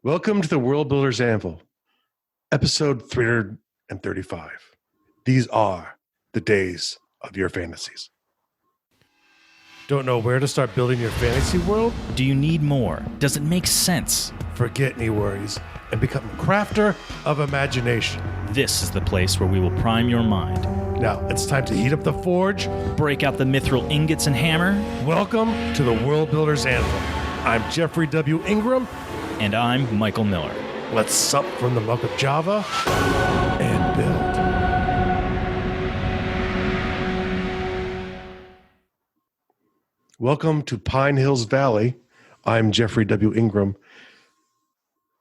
Welcome to the World Builder's Anvil, episode 335. These are the days of your fantasies. Don't know where to start building your fantasy world? Do you need more? Does it make sense? Forget any worries and become a crafter of imagination. This is the place where we will prime your mind. Now, it's time to heat up the forge. Break out the mithril ingots and hammer. Welcome to the World Builder's Anvil. I'm Jeffrey W. Ingram. And I'm Michael Miller. Let's sup from the muck of Java and build. Welcome to Pine Hills Valley. I'm Jeffrey W. Ingram.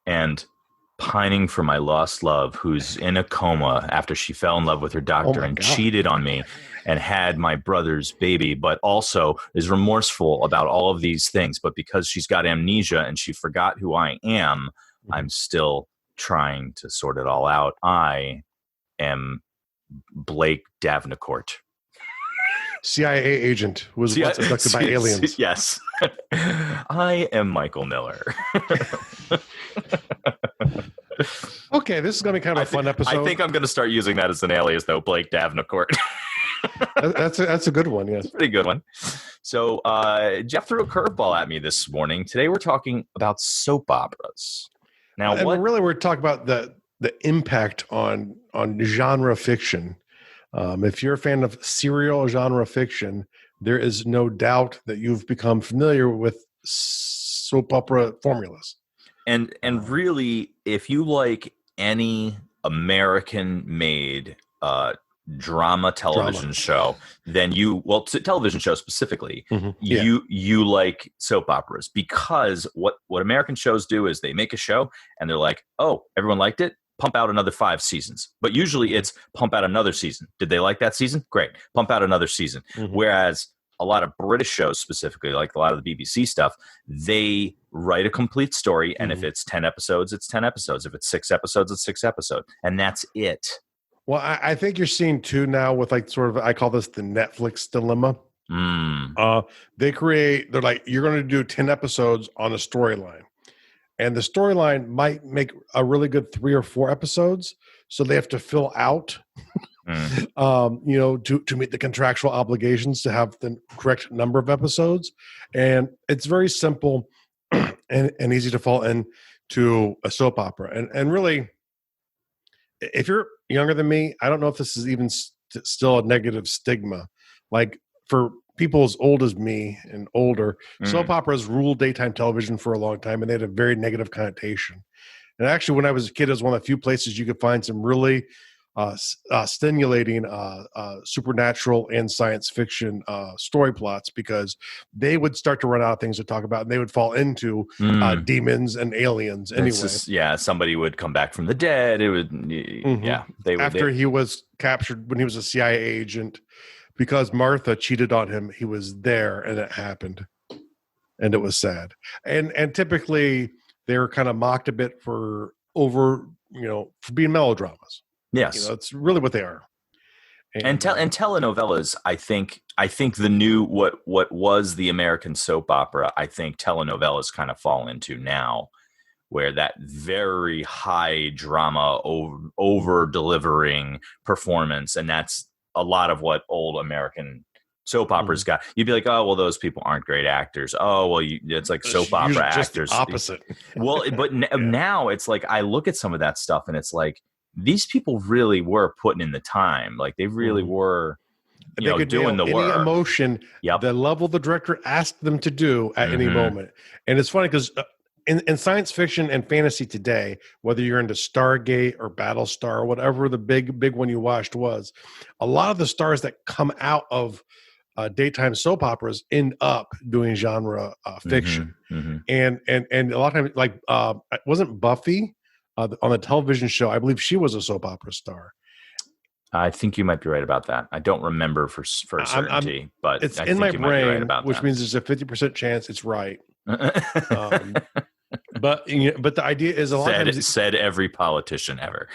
And pining for my lost love, who's in a coma after she fell in love with her doctor and cheated on me and had my brother's baby, but also is remorseful about all of these things. But because she's got amnesia and she forgot who I am, I'm still trying to sort it all out. I am Blake Davenport. CIA agent who was once abducted by aliens. Yes. I am Michael Miller. Okay, this is going to be kind of a fun episode. I think I'm going to start using that as an alias, though, Blake Davenport. That's a good one, yes. Pretty good one. So Jeff threw a curveball at me this morning. Today we're talking about soap operas. Now, we're talking about the impact on genre fiction. If you're a fan of serial genre fiction, there is no doubt that you've become familiar with soap opera formulas. And really, if you like any American-made drama television show, then television show specifically, you like soap operas, because what American shows do is they make a show and they're like, oh, everyone liked it? Pump out another 5 seasons. But usually it's pump out another season. Did they like that season? Great. Pump out another season. Mm-hmm. Whereas a lot of British shows specifically, like a lot of the BBC stuff, they write a complete story. And if it's 10 episodes, it's 10 episodes. If it's 6 episodes, it's 6 episodes. And that's it. Well, I think you're seeing too now with like sort of, I call this the Netflix dilemma. They're like, you're going to do 10 episodes on a storyline. And the storyline might make a really good 3 or 4 episodes. So they have to fill out, to meet the contractual obligations to have the correct number of episodes. And it's very simple and easy to fall into a soap opera. And really, if you're younger than me, I don't know if this is even still a negative stigma. Like for people as old as me and older, soap operas ruled daytime television for a long time, and they had a very negative connotation. And actually, when I was a kid, it was one of the few places you could find some really stimulating supernatural and science fiction story plots, because they would start to run out of things to talk about, and they would fall into demons and aliens anyway. Somebody would come back from the dead. It would, he was captured when he was a CIA agent. Because Martha cheated on him, he was there, and it happened, and it was sad. And typically they were kind of mocked a bit for being melodramas. Yes, it's really what they are. And telenovelas, I think the new what was the American soap opera, I think telenovelas kind of fall into now, where that very high drama, over delivering performance, and that's a lot of what old American soap operas got. You'd be like, oh, well, those people aren't great actors. Oh, well, it's like soap opera actors. Opposite. Well, but now it's like, I look at some of that stuff and it's like, these people really were putting in the time. Like they really were, doing the work. Any emotion, the level the director asked them to do at any moment. And it's funny because in science fiction and fantasy today, whether you're into Stargate or Battlestar or whatever the big one you watched was, a lot of the stars that come out of daytime soap operas end up doing genre fiction. And a lot of times, like wasn't Buffy on the television show? I believe she was a soap opera star. I think you might be right about that. I don't remember for certainty, but it's I in think my you might be brain, right about which that. means there's a 50% chance it's right. But the idea is a lot of times said every politician ever.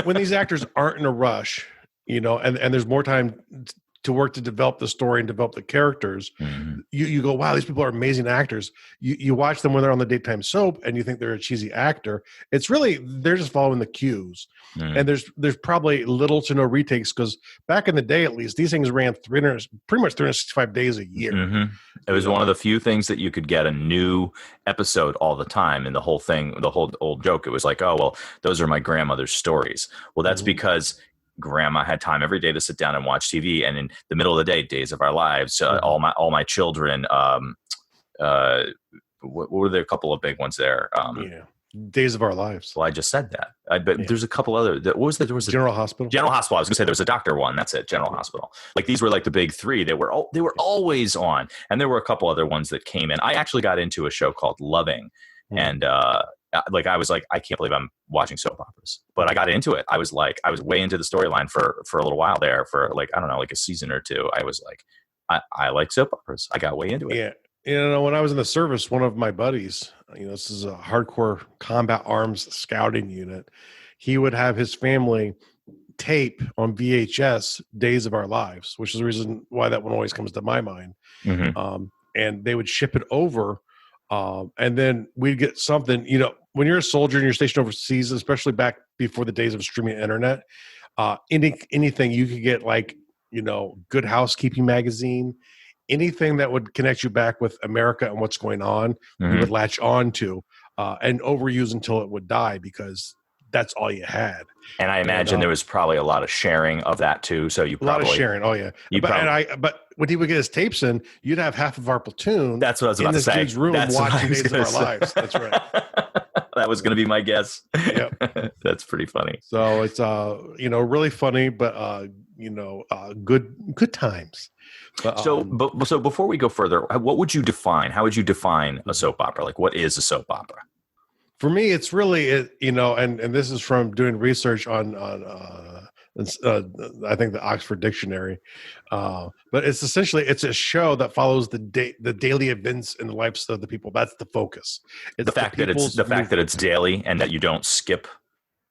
when these actors aren't in a rush, and there's more time to work to develop the story and develop the characters. You go, wow, these people are amazing actors. You watch them when they're on the daytime soap and you think they're a cheesy actor. It's really, they're just following the cues. And there's probably little to no retakes, because back in the day, at least, these things ran pretty much 365 days a year. It was one of the few things that you could get a new episode all the time. And the whole thing, the whole old joke, it was like, oh, well, those are my grandmother's stories. Well, that's because grandma had time every day to sit down and watch TV, and in the middle of the day, Days of Our Lives, all my children. What were there? A couple of big ones there. Days of Our Lives. Well, I just said that. But there's a couple other. What was that? There was General Hospital. General Hospital. I was going to say there was a doctor one. That's it. General Hospital. Like, these were like the big three. They were always on, and there were a couple other ones that came in. I actually got into a show called Loving, and like, I was like, I can't believe I'm watching soap operas, but I got into it. I was way into the storyline for a little while there, for like, I don't know, like a season or two. I was like, I like soap operas. I got way into it. Yeah. When I was in the service, one of my buddies, this is a hardcore combat arms scouting unit. He would have his family tape on VHS Days of Our Lives, which is the reason why that one always comes to my mind. And they would ship it over. And then we'd get something, when you're a soldier and you're stationed overseas, especially back before the days of streaming internet, anything you could get, like, Good Housekeeping magazine, anything that would connect you back with America and what's going on, you would latch on to and overuse until it would die, because that's all you had. And I imagine there was probably a lot of sharing of that too. So you probably, a lot of sharing. Oh yeah. But when he would get his tapes in, you'd have half of our platoon. That's what I was about to say. In this dude's room watching Days of Our Lives. That's right. That was going to be my guess. Yep. That's pretty funny. So it's really funny, but good times. But, so before we go further, what would you define? How would you define a soap opera? Like, what is a soap opera? For me, it's really, and this is from doing research on I think the Oxford Dictionary, but it's essentially, it's a show that follows the daily events in the lives of the people. That's the focus. It's the fact that it's daily and that you don't skip.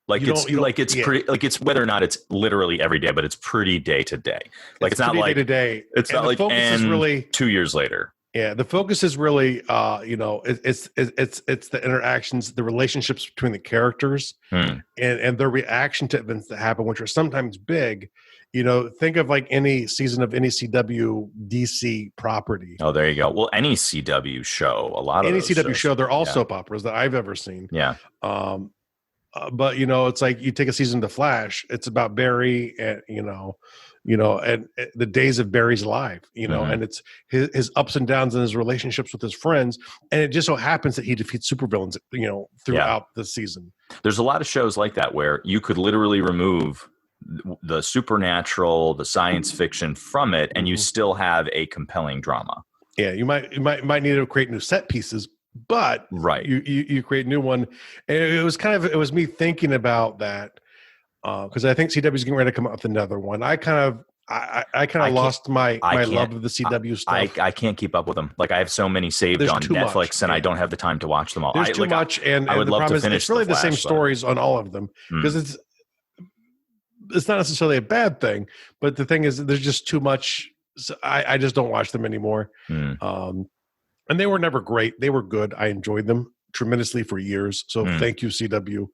Like, it's whether or not it's literally every day, but it's pretty day to day. Like, it's not like day to day. It's not like, and really 2 years later. Yeah, the focus is really, it's the interactions, the relationships between the characters, and their reaction to events that happen, which are sometimes big. Think of like any season of any CW DC property. Oh, there you go. Well, any CW show, any CW show, they're all soap operas that I've ever seen. Yeah. But it's like you take a season of The Flash. It's about Barry, and and the days of Barry's life, and it's his ups and downs and his relationships with his friends. And it just so happens that he defeats supervillains, throughout the season. There's a lot of shows like that where you could literally remove the supernatural, the science fiction from it, and you still have a compelling drama. Yeah, you might need to create new set pieces, but right, you create a new one. And it was me thinking about that. Because I think CW is getting ready to come up with another one. I kind of lost my love of the CW stuff. I can't keep up with them. Like, I have so many saved on Netflix, and I don't have the time to watch them all. There's too much, and I would love to finish. It's really the same stories on all of them, because it's not necessarily a bad thing, but the thing is, there's just too much. So I just don't watch them anymore. And they were never great. They were good. I enjoyed them tremendously for years. So thank you, CW.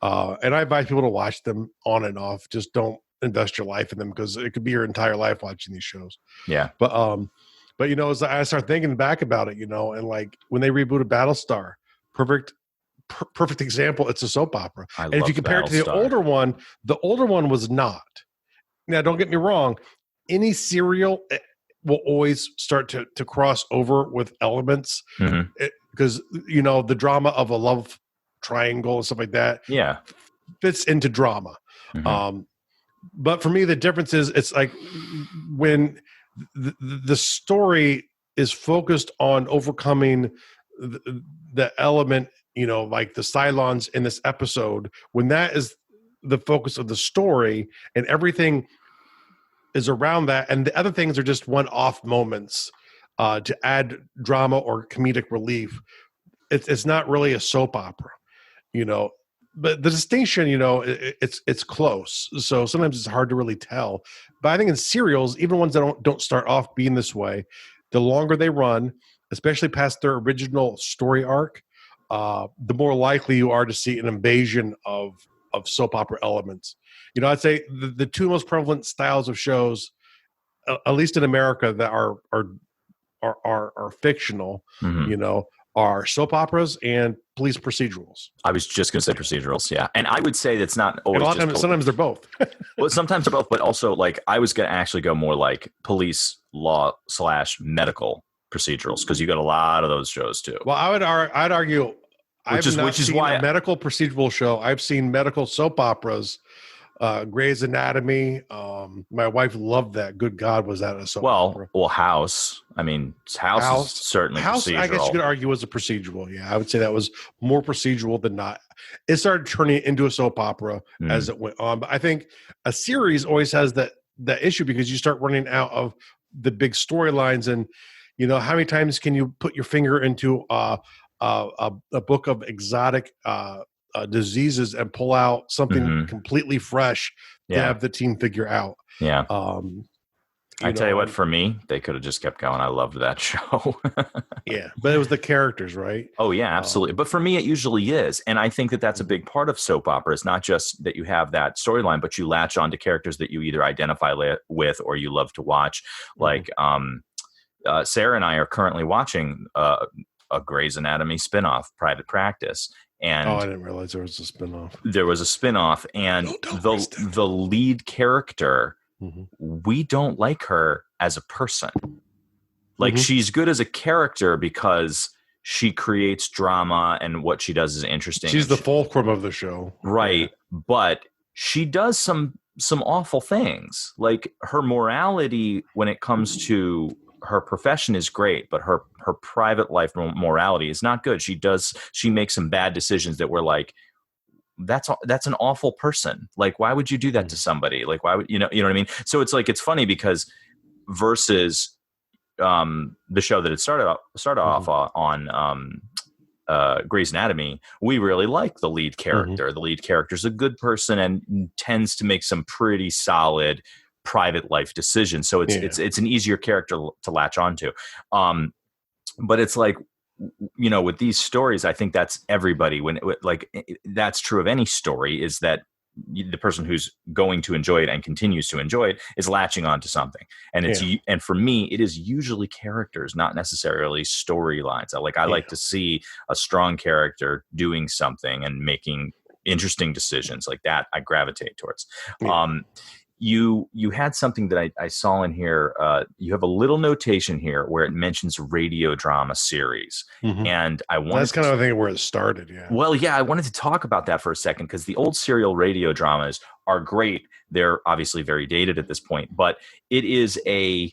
And I advise people to watch them on and off. Just don't invest your life in them, because it could be your entire life watching these shows. Yeah. But as I start thinking back about it, and like when they rebooted Battlestar, perfect example. It's a soap opera. And if you compare it to the older one was not. Now, don't get me wrong. Any serial will always start to cross over with elements, because the drama of a love triangle and stuff like that fits into drama. But for me, the difference is, it's like when the story is focused on overcoming the element, like the Cylons in this episode, when that is the focus of the story and everything is around that, and the other things are just one-off moments to add drama or comedic relief, it's not really a soap opera. but the distinction, it's close. So sometimes it's hard to really tell. But I think in serials, even ones that don't start off being this way, the longer they run, especially past their original story arc, the more likely you are to see an invasion of soap opera elements. I'd say the two most prevalent styles of shows, at least in America, that are fictional, Mhm. Are soap operas and police procedurals. I was just going to say procedurals, yeah. And I would say that's not And always a lot of times, sometimes they're both. well, sometimes they're both, but also like I was going to actually go more like police law / medical procedurals because you got a lot of those shows too. Well, I'd argue, which is why a medical procedural show. I've seen medical soap operas. Grey's Anatomy. My wife loved that. Good God, was that a soap opera? Well, House. I mean, House is certainly House, procedural. I guess you could argue was a procedural. Yeah, I would say that was more procedural than not. It started turning into a soap opera as it went on. But I think a series always has that issue because you start running out of the big storylines, and how many times can you put your finger into a book of exotic diseases and pull out something completely fresh to have the team figure out. Yeah. I tell you what, for me, they could have just kept going. I loved that show. Yeah, but it was the characters, right? Oh, yeah, absolutely. But for me, it usually is. And I think that that's a big part of soap opera. It's not just that you have that storyline, but you latch on to characters that you either identify with or you love to watch. Like Sarah and I are currently watching a Grey's Anatomy spinoff, Private Practice. And I didn't realize there was a spinoff. There was a spinoff, and the lead character, we don't like her as a person. Like she's good as a character because she creates drama and what she does is interesting. She's the fulcrum of the show, right? Yeah. But she does some awful things. Like her morality when it comes to her profession is great, but her private life morality is not good. She makes some bad decisions that we're like, that's an awful person. Like, why would you do that to somebody? Like, why would you know what I mean? So it's like, it's funny because versus the show that it started off on Grey's Anatomy, we really like the lead character. The lead character is a good person and tends to make some pretty solid private life decisions. So it's an easier character to latch onto. But it's like, with these stories, I think that's everybody that's true of any story, is that the person who's going to enjoy it and continues to enjoy it is latching onto something. And and for me, it is usually characters, not necessarily storylines. I like to see a strong character doing something and making interesting decisions like that. I gravitate towards. You had something that I saw in here. You have a little notation here where it mentions radio drama series, and that's kind of I think where it started. Yeah. Well, yeah, I wanted to talk about that for a second because the old serial radio dramas are great. They're obviously very dated at this point, but it is in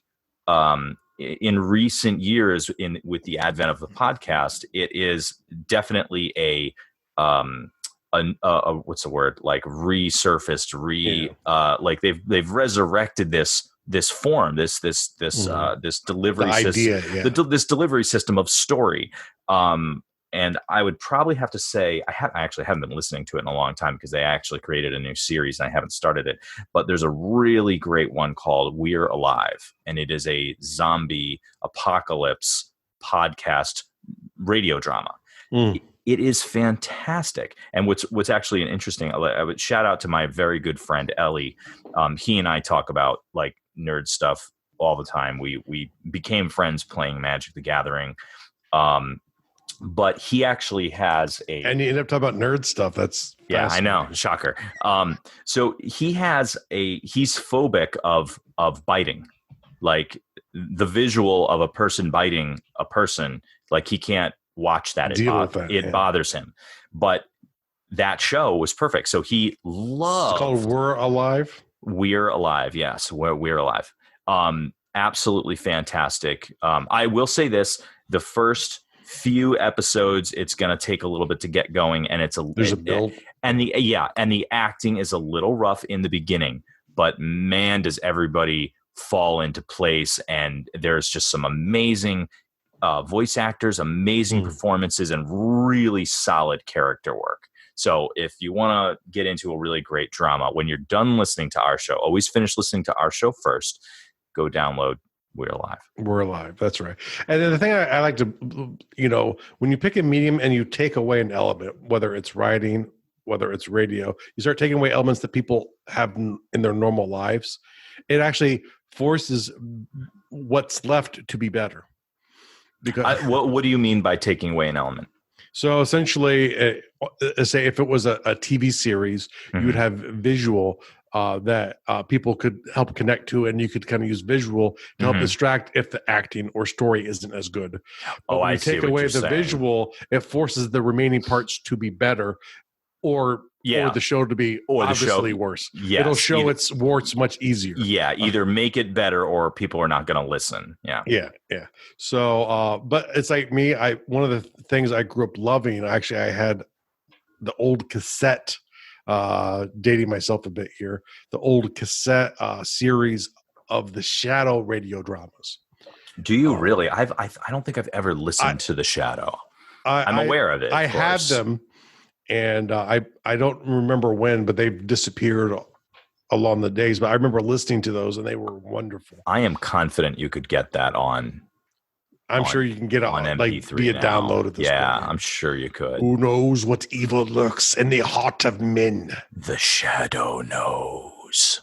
recent years, with the advent of the podcast, it is definitely what's the word, like resurfaced, like they've resurrected this form, this delivery system, this delivery system of story. And I would probably have to say I actually haven't been listening to it in a long time because they actually created a new series and I haven't started it. But there's a really great one called We're Alive, and it is a zombie apocalypse podcast radio drama. It is fantastic. And what's actually an interesting, I would shout out to my very good friend Ellie. He and I talk about like nerd stuff all the time. We became friends playing Magic the Gathering. But he actually has and you end up talking about nerd stuff. That's I know, shocker. So he's phobic of biting, like the visual of a person biting a person. Like he can't watch that. It bothers him. But that show was perfect. So he loved. It's called We're Alive. We're Alive. Yes, We're Alive. Absolutely fantastic. I will say this: the first few episodes, it's going to take a little bit to get going, and there's a build, and the acting is a little rough in the beginning, but man, does everybody fall into place, and there's just some amazing voice actors, amazing performances, and really solid character work. So if you want to get into a really great drama, when you're done listening to our show, always finish listening to our show first. Go download We're Alive. We're Alive. That's right. And then the thing I like to, when you pick a medium and you take away an element, whether it's writing, whether it's radio, you start taking away elements that people have in their normal lives. It actually forces what's left to be better. Because what do you mean by taking away an element? So essentially, say if it was a TV series, you would have visual that people could help connect to, and you could kind of use visual to help distract if the acting or story isn't as good. But when you take away the visual, it forces the remaining parts to be better, or the show to be obviously worse. Yes. It'll show its warts much easier. Yeah, either make it better or people are not going to listen. Yeah. So, but it's like me. One of the things I grew up loving. Actually, I had the old cassette. Dating myself a bit here. The old cassette series of the Shadow radio dramas. Do you really? I don't think I've ever listened to the Shadow. I'm aware of it. I had them. And I don't remember when, but they've disappeared along the days. But I remember listening to those, and they were wonderful. I am confident you could get that on. I'm sure you can get it on MP3 like via download at this point. Yeah, I'm sure you could. Who knows what evil lurks in the heart of men? The Shadow knows.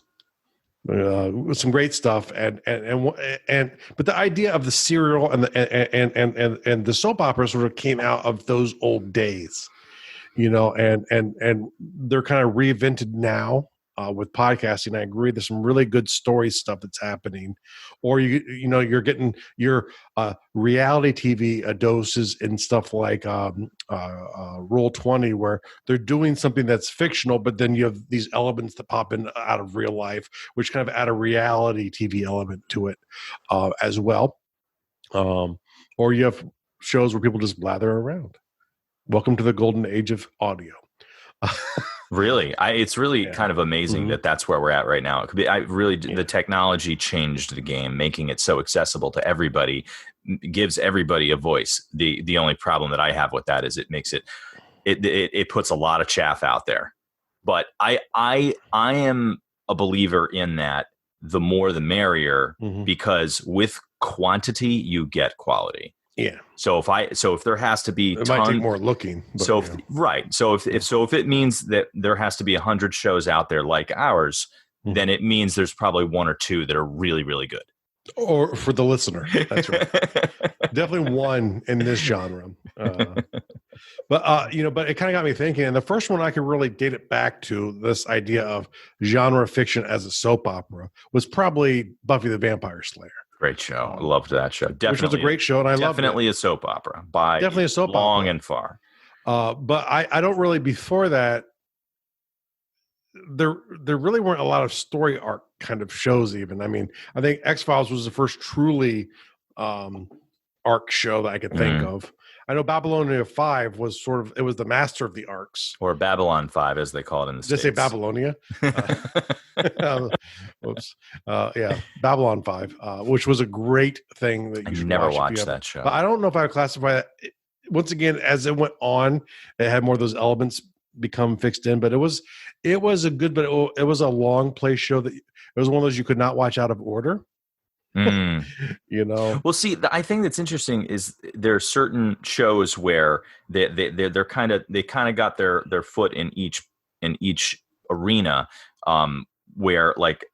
Some great stuff, but the idea of the serial and the soap opera sort of came out of those old days. And they're kind of reinvented now with podcasting. I agree. There's some really good story stuff that's happening, or you're getting your reality TV doses and stuff like Roll20, where they're doing something that's fictional, but then you have these elements that pop in out of real life, which kind of add a reality TV element to it as well. Or you have shows where people just blather around. Welcome to the golden age of audio. Really, it's really kind of amazing that that's where we're at right now. It could be. The technology changed the game, making it so accessible to everybody, gives everybody a voice. The only problem that I have with that is it makes it puts a lot of chaff out there. But I am a believer in that. The more the merrier, because with quantity you get quality. Yeah. So if there has to be, it might take more looking. But, So if it means that there has to be 100 shows out there like ours, then it means there's probably one or two that are really, really good. Or for the listener, that's right. Definitely one in this genre. But it kind of got me thinking. And the first one I could really date it back to, this idea of genre fiction as a soap opera, was probably Buffy the Vampire Slayer. Great show. I loved that show. Definitely, which was a great show, and I loved it. Definitely a soap opera by definitely a soap long opera. And far. But I don't really, before that, there really weren't a lot of story arc kind of shows even. I mean, I think X-Files was the first truly arc show that I could think of. I know Babylonia 5 was it was the master of the arcs. Or Babylon 5, as they call it in the States. Did I say Babylonia? Whoops. Babylon 5, which was a great thing that you should never watch watched that show. But I don't know if I would classify that. Once again, as it went on, it had more of those elements become fixed in. But it was a good, but it was a long play show that it was one of those you could not watch out of order. Well, see, I think that's interesting is there are certain shows where they're kind of got their foot in each arena, where like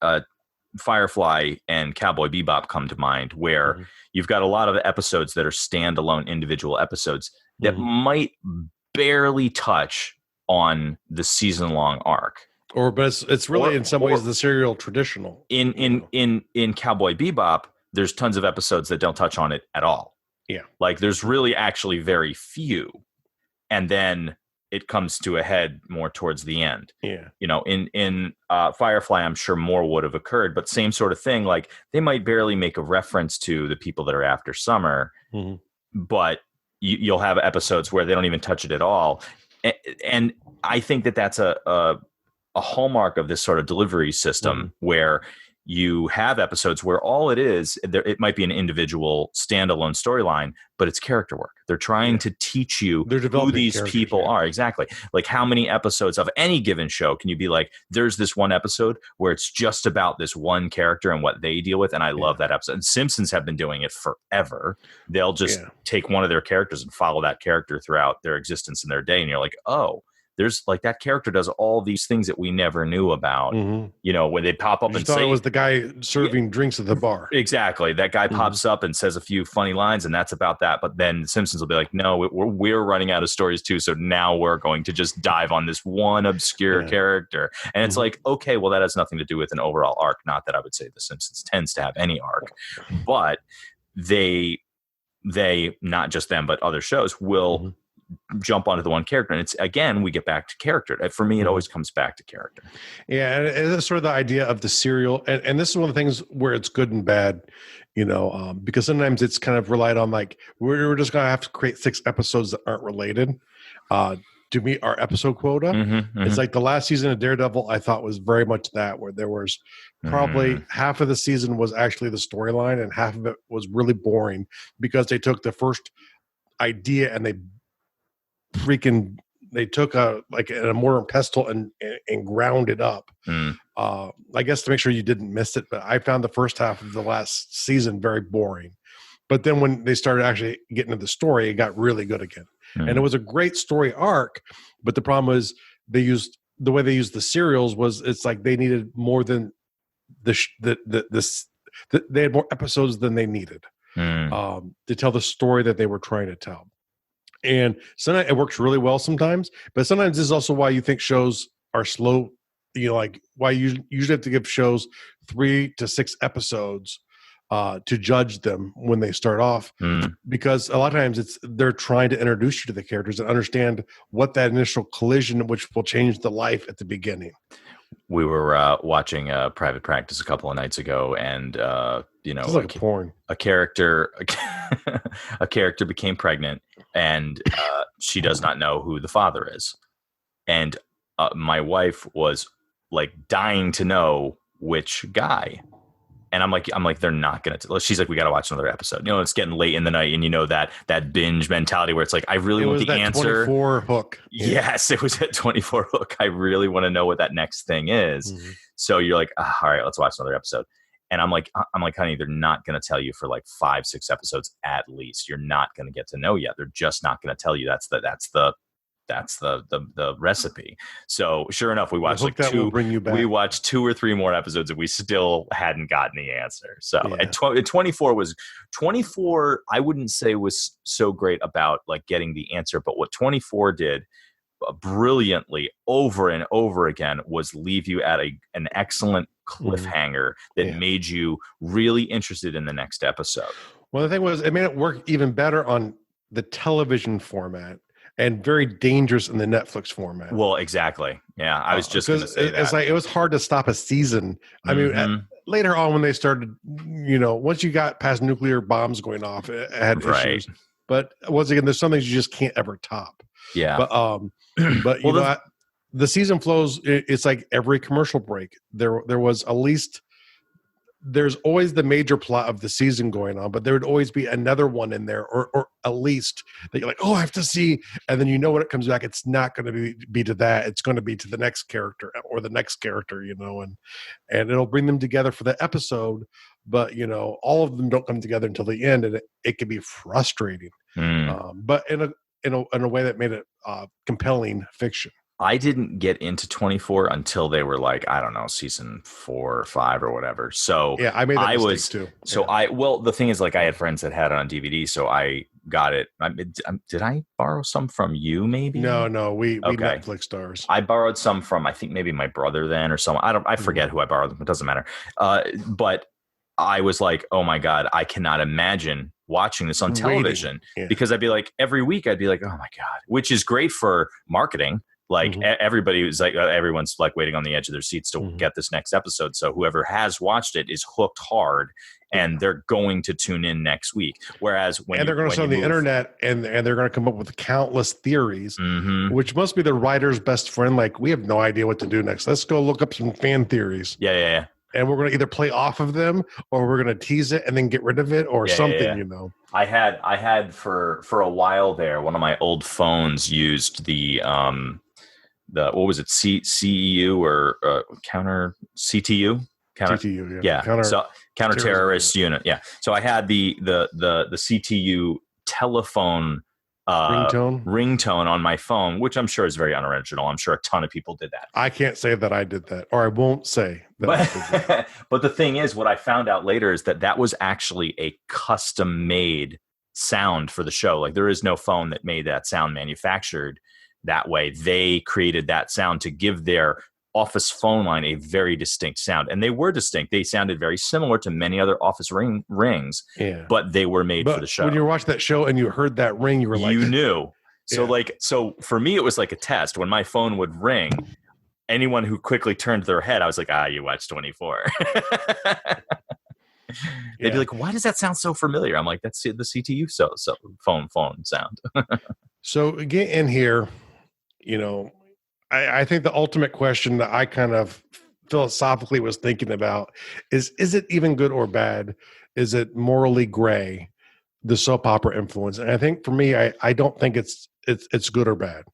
Firefly and Cowboy Bebop come to mind, where you've got a lot of episodes that are standalone individual episodes that might barely touch on the season-long arc. But it's really in some ways the serial traditional. In Cowboy Bebop, there's tons of episodes that don't touch on it at all. Yeah. Like there's really actually very few. And then it comes to a head more towards the end. Yeah. In Firefly, I'm sure more would have occurred, but same sort of thing. Like they might barely make a reference to the people that are after Summer, but you'll have episodes where they don't even touch it at all. And I think that that's a hallmark of this sort of delivery system where you have episodes where all it is, it might be an individual standalone storyline, but it's character work. They're trying to teach you who these people are. Exactly. Like, how many episodes of any given show can you be like, there's this one episode where it's just about this one character and what they deal with. And I love that episode. And Simpsons have been doing it forever. They'll just take one of their characters and follow that character throughout their existence in their day. And you're like, oh, there's like, that character does all these things that we never knew about, you know, when they pop up and thought say it was the guy serving drinks at the bar. Exactly. That guy pops up and says a few funny lines, and that's about that. But then the Simpsons will be like, no, we're running out of stories too. So now we're going to just dive on this one obscure character. And it's like, okay, well, that has nothing to do with an overall arc. Not that I would say the Simpsons tends to have any arc, but they not just them, but other shows will jump onto the one character, and it's, again, we get back to character. For me, it always comes back to character. Yeah, and it's sort of the idea of the serial, and this is one of the things where it's good and bad, you know, because sometimes it's kind of relied on, like, we're just gonna have to create 6 episodes that aren't related to meet our episode quota. It's like the last season of Daredevil, I thought, was very much that, where there was probably half of the season was actually the storyline, and half of it was really boring because they took the first idea and they took a mortar and pestle and ground it up. I guess to make sure you didn't miss it, but I found the first half of the last season very boring. But then when they started actually getting into the story, it got really good again. And it was a great story arc, but the problem is the way they used the serials was, it's like they needed more than they had more episodes than they needed to tell the story that they were trying to tell. And sometimes it works really well sometimes, but sometimes this is also why you think shows are slow. You know, like why you usually have to give shows 3 to 6 episodes to judge them when they start off, because a lot of times they're trying to introduce you to the characters and understand what that initial collision, which will change the life at the beginning. We were watching Private Practice a couple of nights ago, and you know, like porn. A character became pregnant, and she does not know who the father is, and my wife was like dying to know which guy. And I'm like, they're not going to. She's like, we got to watch another episode. You know, it's getting late in the night, and you know that binge mentality where it's like, I really want the answer. 24 hook. Yes, it was at 24 hook. I really want to know what that next thing is. So you're like, all right, let's watch another episode. And I'm like, honey, they're not going to tell you for like 5-6 episodes at least. You're not going to get to know yet. They're just not going to tell you. That's the recipe. So sure enough, we watched like 2. We watched 2 or 3 more episodes, and we still hadn't gotten the answer. So and 24. I wouldn't say was so great about like getting the answer, but what 24 did brilliantly over and over again was leave you at an excellent cliffhanger that made you really interested in the next episode. Well, the thing was, it made it work even better on the television format, and very dangerous in the Netflix format. Well, exactly. Yeah, I was just going to say that. It's like, it was hard to stop a season. I mean, later on when they started, you know, once you got past nuclear bombs going off, it had issues. But once again, there's some things you just can't ever top. Yeah. But you know, the season flows. It's like every commercial break. There was at least. There's always the major plot of the season going on, but there would always be another one in there, or at least that you're like, oh, I have to see. And then you know when it comes back, it's not going to be to that. It's going to be to the next character or the next character, you know, and it'll bring them together for the episode. But, you know, all of them don't come together until the end, and it can be frustrating. But in a way that made it compelling fiction. I didn't get into 24 until they were like, I don't know, season 4 or 5 or whatever. So yeah, I made that mistake too. So the thing is, like, I had friends that had it on DVD, so I got it. Did I borrow some from you? Maybe. No, we Netflix stars. I borrowed some from, I think, maybe my brother then or someone. I forget who I borrowed them. It doesn't matter. But I was like, oh my God, I cannot imagine watching this on television because I'd be like, every week I'd be like, oh my God, which is great for marketing. Like everybody was like, everyone's like waiting on the edge of their seats to get this next episode. So whoever has watched it is hooked hard, and they're going to tune in next week. Whereas when they're going to sit on the internet and they're going to come up with countless theories, which must be the writer's best friend. Like, we have no idea what to do next. Let's go look up some fan theories. Yeah. and we're going to either play off of them or we're going to tease it and then get rid of it or something. You know, I had for a while there. One of my old phones used the what was it, CEU or counter CTU. CTU, yeah. Counter terrorist unit. Yeah. So I had the CTU telephone ringtone on my phone, which I'm sure is very unoriginal. I'm sure a ton of people did that. I can't say that I did that, or I won't say that. I did that. But the thing is, what I found out later is that was actually a custom made sound for the show. Like, there is no phone that made that sound manufactured that way. They created that sound to give their office phone line a very distinct sound, and they were distinct. They sounded very similar to many other office rings, but they were made for the show. When you watched that show and you heard that ring, you were like, you knew. So for me, it was like a test. When my phone would ring, anyone who quickly turned their head, I was like, you watched 24. They'd be like, why does that sound so familiar? I'm like, that's the CTU phone sound. So again, in here, you know, I think the ultimate question that I kind of philosophically was thinking about is it even good or bad? Is it morally gray, the soap opera influence? And I think for me, I don't think it's good or bad.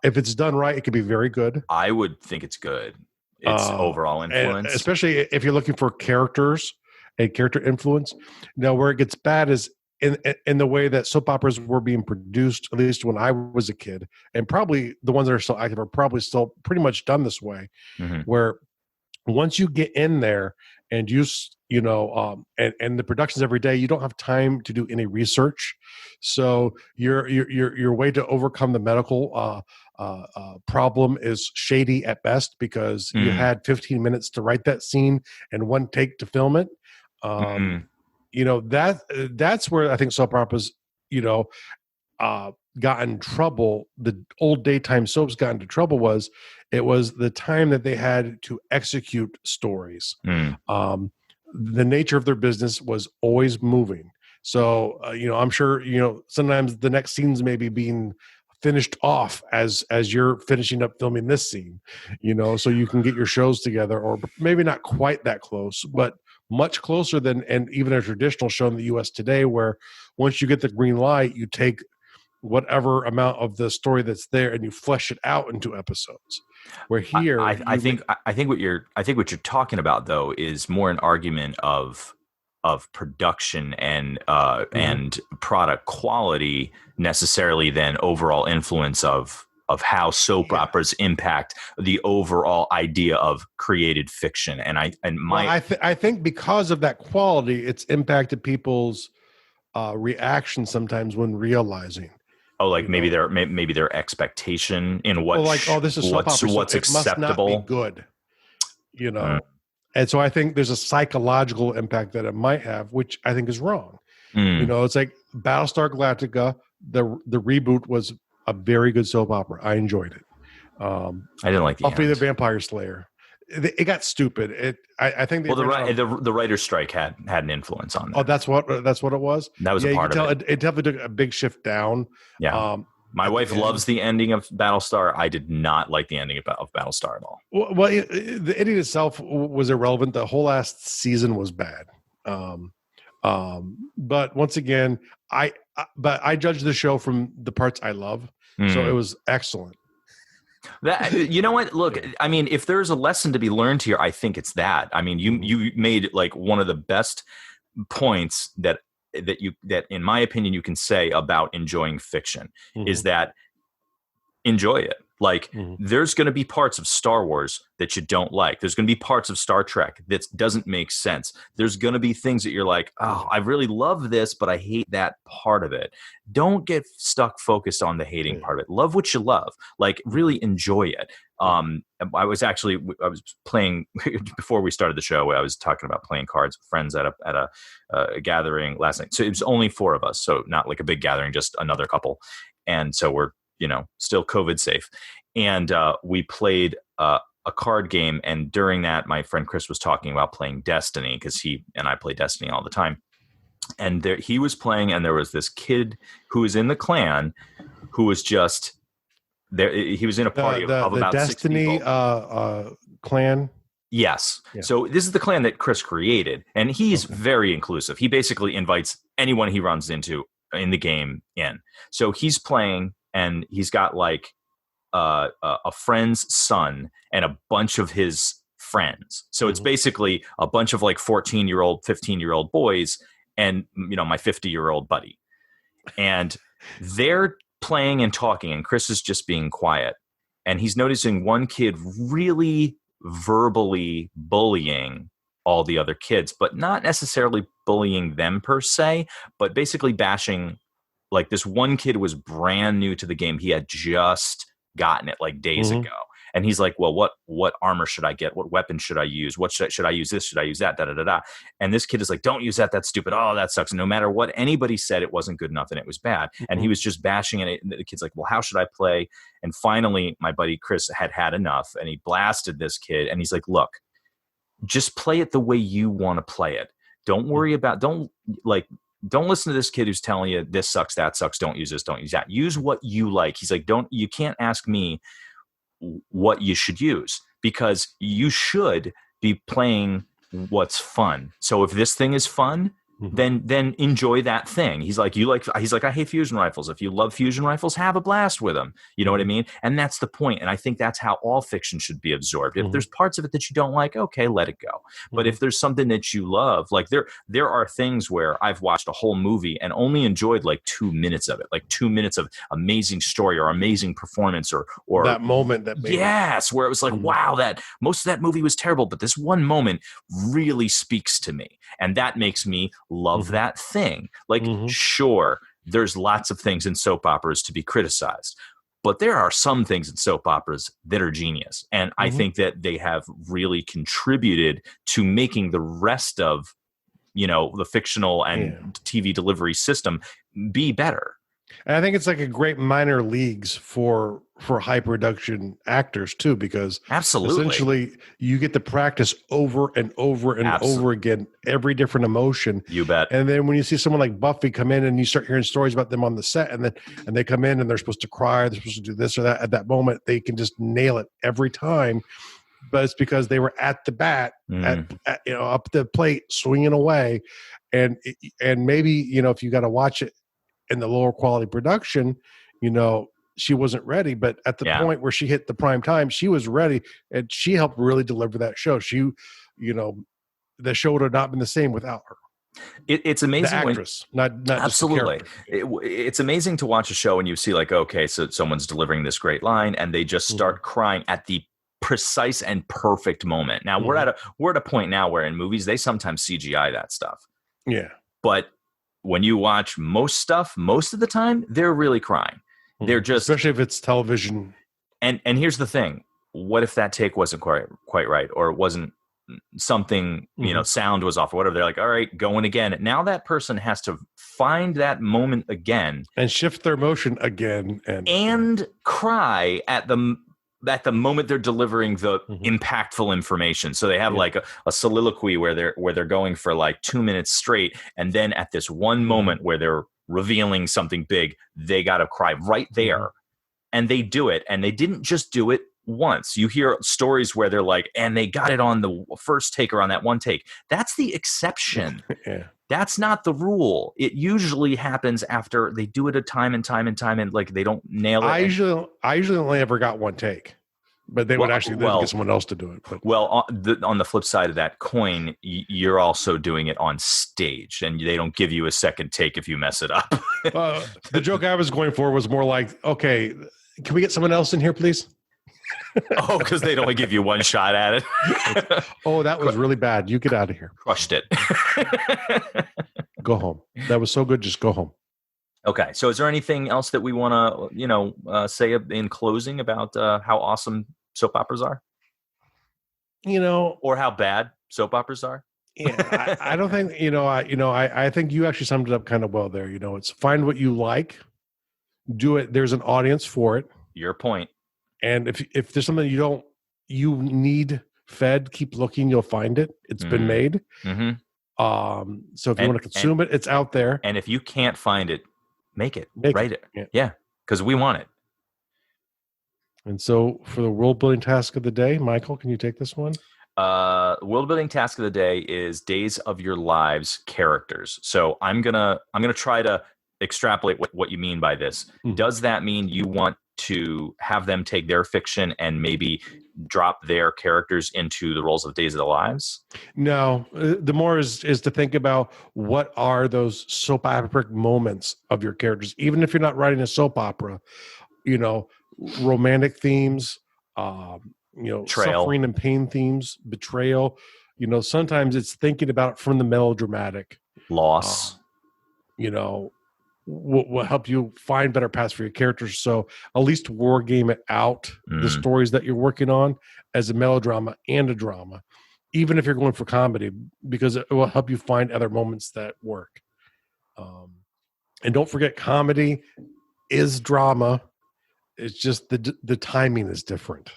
If it's done right, it could be very good. I would think it's good. It's overall influence. Especially if you're looking for characters and character influence. Now, where it gets bad is in the way that soap operas were being produced, at least when I was a kid, and probably the ones that are still active are probably still pretty much done this way, where once you get in there and and the productions every day, you don't have time to do any research. So your way to overcome the medical problem is shady at best, because you had 15 minutes to write that scene and one take to film it. You know, that's where I think soap operas, got in trouble. The old daytime soaps got into trouble was the time that they had to execute stories. The nature of their business was always moving. So, I'm sure, sometimes the next scenes may be being finished off as you're finishing up filming this scene, so you can get your shows together, or maybe not quite that close, but much closer than, and even a traditional show in the US today, where once you get the green light, you take whatever amount of the story that's there and you flesh it out into episodes. Where here, I think what you're talking about, though, is more an argument of production and product quality necessarily than overall influence of how soap operas impact the overall idea of created fiction. And I think because of that quality, it's impacted people's reaction sometimes when realizing. Maybe their expectation in what this is soap opera, what's so acceptable. It must not be good, And so I think there's a psychological impact that it might have, which I think is wrong. It's like Battlestar Galactica. The reboot was a very good soap opera. I enjoyed it. I didn't like the Buffy the Vampire Slayer. It got stupid. I think the writer's strike had an influence on that. Oh, that's what it was. That was a part of it. It definitely took a big shift down. Yeah. My wife loves the ending of Battlestar. I did not like the ending of Battlestar at all. Well, the ending itself was irrelevant. The whole last season was bad. But once again, I judge the show from the parts I love. So it was excellent. You know what? Look, I mean, if there's a lesson to be learned here, I think it's that. I mean, you made like one of the best points that in my opinion you can say about enjoying fiction is that enjoy it. Like there's going to be parts of Star Wars that you don't like. There's going to be parts of Star Trek that doesn't make sense. There's going to be things that you're like, oh, I really love this, but I hate that part of it. Don't get stuck focused on the hating part of it. Love what you love. Like really enjoy it. I was playing before we started the show. I was talking about playing cards with friends at a gathering last night. So it was only 4 of us. So not like a big gathering, just another couple. And so we're, still COVID safe. And we played a card game. And during that, my friend Chris was talking about playing Destiny, because he and I play Destiny all the time. And he was playing, and there was this kid who was in the clan who was just there. He was in a party of about Destiny 6 people. Clan. Yes. Yeah. So this is the clan that Chris created, and he's very inclusive. He basically invites anyone he runs into in the game in. So he's playing, and he's got like a friend's son and a bunch of his friends. So it's basically a bunch of like 14-year-old, 15-year-old boys and, you know, my 50-year-old buddy. And they're playing and talking, and Chris is just being quiet. And he's noticing one kid really verbally bullying all the other kids, but not necessarily bullying them per se, but basically bashing. Like, this one kid was brand new to the game. He had just gotten it like days ago. And he's like, well, what armor should I get? What weapon should I use? What should I use this? Should I use that? Da, da, da, da. And this kid is like, don't use that. That's stupid. Oh, that sucks. And no matter what anybody said, it wasn't good enough and it was bad. And he was just bashing it. And the kid's like, well, how should I play? And finally, my buddy Chris had enough, and he blasted this kid. And he's like, look, just play it the way you want to play it. Don't worry about, don't listen to this kid who's telling you this sucks, that sucks. Don't use this. Don't use that. Use what you like. He's like, you can't ask me what you should use, because you should be playing what's fun. So if this thing is fun, then enjoy that thing. He's like, I hate fusion rifles. If you love fusion rifles, have a blast with them. You know what I mean? And that's the point. And I think that's how all fiction should be absorbed. If there's parts of it that you don't like, okay, let it go. But if there's something that you love, like there are things where I've watched a whole movie and only enjoyed like 2 minutes of it, like 2 minutes of amazing story or amazing performance or that moment that made where it was like, wow, that most of that movie was terrible, but this one moment really speaks to me. And that makes me love that thing. Like, sure, there's lots of things in soap operas to be criticized, but there are some things in soap operas that are genius. And I think that they have really contributed to making the rest of, you know, the fictional and TV delivery system be better. And I think it's like a great minor leagues for high production actors too, because essentially you get to practice over and over and over again, every different emotion. You bet. And then when you see someone like Buffy come in and you start hearing stories about them on the set, and they come in and they're supposed to cry, they're supposed to do this or that, at that moment, they can just nail it every time. But it's because they were at the bat, at up the plate, swinging away. And maybe, you know, if you got to watch it in the lower quality production, you know, she wasn't ready, but at the point where she hit the prime time, she was ready, and she helped really deliver that show. She, you know, the show would have not been the same without her. It's amazing. The actress, not absolutely. It's amazing to watch a show and you see like, okay, so someone's delivering this great line and they just start crying at the precise and perfect moment. Now we're at a point now where in movies, they sometimes CGI that stuff. Yeah. But when you watch most stuff, most of the time, they're really crying. They're just, especially if it's television. And here's the thing: what if that take wasn't quite right, or it wasn't something? You know, sound was off, or whatever. They're like, all right, going again. Now that person has to find that moment again and shift their emotion again, and cry at the moment they're delivering the impactful information. So they have like a soliloquy where they're going for like 2 minutes straight, and then at this one moment where they're revealing something big, they got to cry right there. And they do it, and they didn't just do it once. You hear stories where they're like, and they got it on the first take or on that one take. That's the exception. That's not the rule. It usually happens after they do it a time and time and time, and like they don't nail it. I usually only ever got one take, but they would actually get someone else to do it. But. Well, on the flip side of that coin, you're also doing it on stage, and they don't give you a second take if you mess it up. The joke I was going for was more like, okay, can we get someone else in here, please? Oh, because they'd only give you one shot at it. Oh, that was really bad. You get out of here. Crushed it. Go home. That was so good. Just go home. Okay. So is there anything else that we want to, say in closing about how awesome soap operas are? Or how bad soap operas are? Yeah, I don't think, I think you actually summed it up kind of well there. It's find what you like, do it. There's an audience for it. Your point. And if there's something you need fed, keep looking, you'll find it. It's been made. So if you want to consume it, it's out there. And if you can't find it, make it. Write it. Yeah. Because we want it. And so for the world building task of the day, Michael, can you take this one? World building task of the day is Days of Your Lives characters. So I'm gonna try to extrapolate what you mean by this. Does that mean you want to have them take their fiction and maybe drop their characters into the roles of Days of the Lives? No, the more is to think about what are those soap opera moments of your characters. Even if you're not writing a soap opera, romantic themes, Trail. suffering and pain themes, betrayal. Sometimes it's thinking about it from the melodramatic. Loss. Will help you find better paths for your characters. So at least war game it out, the stories that you're working on, as a melodrama and a drama, even if you're going for comedy, because it will help you find other moments that work. And don't forget, comedy is drama. It's just the timing is different,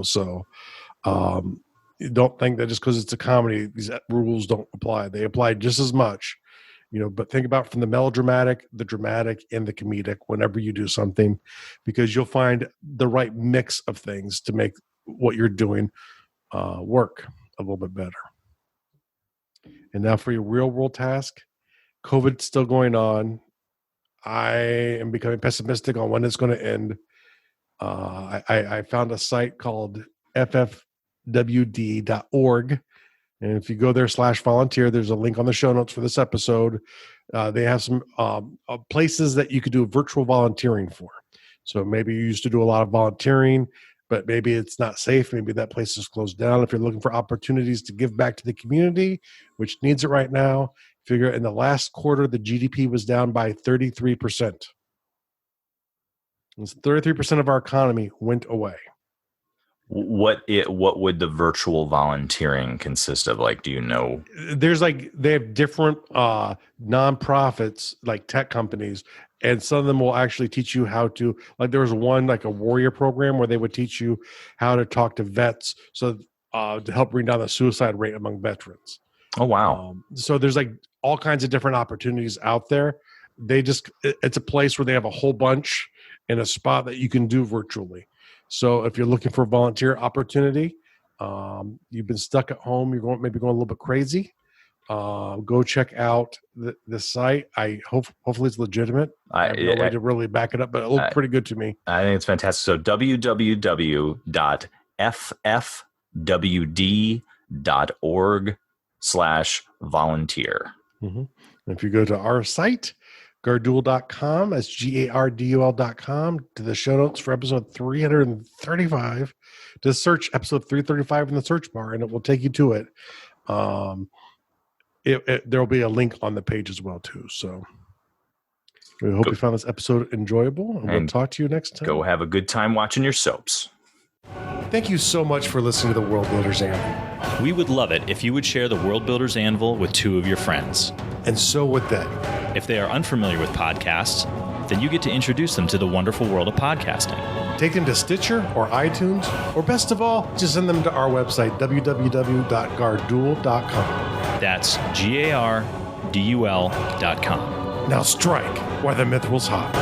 so don't think that just because it's a comedy, these rules don't apply. They apply just as much. But think about from the melodramatic, the dramatic, and the comedic whenever you do something, because you'll find the right mix of things to make what you're doing work a little bit better. And now for your real world task, COVID's still going on. I am becoming pessimistic on when it's going to end. I found a site called ffwd.org. And if you go there /volunteer, there's a link on the show notes for this episode. They have some places that you could do virtual volunteering for. So maybe you used to do a lot of volunteering, but maybe it's not safe. Maybe that place is closed down. If you're looking for opportunities to give back to the community, which needs it right now, figure in the last quarter, the GDP was down by 33%. 33% of our economy went away. What would the virtual volunteering consist of? Like, do you know? There's they have different nonprofits, like tech companies, and some of them will actually teach you how to, there was one, like a warrior program where they would teach you how to talk to vets, so to help bring down the suicide rate among veterans. Oh, wow. So there's all kinds of different opportunities out there. It's a place where they have a whole bunch in a spot that you can do virtually. So if you're looking for a volunteer opportunity, you've been stuck at home, you're maybe going a little bit crazy, go check out the site. Hopefully it's legitimate. I have no way to really back it up, but it looked pretty good to me. I think it's fantastic. So www.ffwd.org/volunteer. Mm-hmm. If you go to our site, Gardul.com, that's GARDUL.com, to the show notes for episode 335, to search episode 335 in the search bar, and it will take you to it. There'll be a link on the page as well, too. So we hope you found this episode enjoyable, and we'll talk to you next time. Go have a good time watching your soaps. Thank you so much for listening to the World Builders Anvil. We would love it if you would share the World Builders Anvil with 2 of your friends. And so would they. If they are unfamiliar with podcasts, then you get to introduce them to the wonderful world of podcasting. Take them to Stitcher or iTunes, or best of all, just send them to our website, www.gardul.com. That's GARDUL.com. Now strike while the mithril's hot.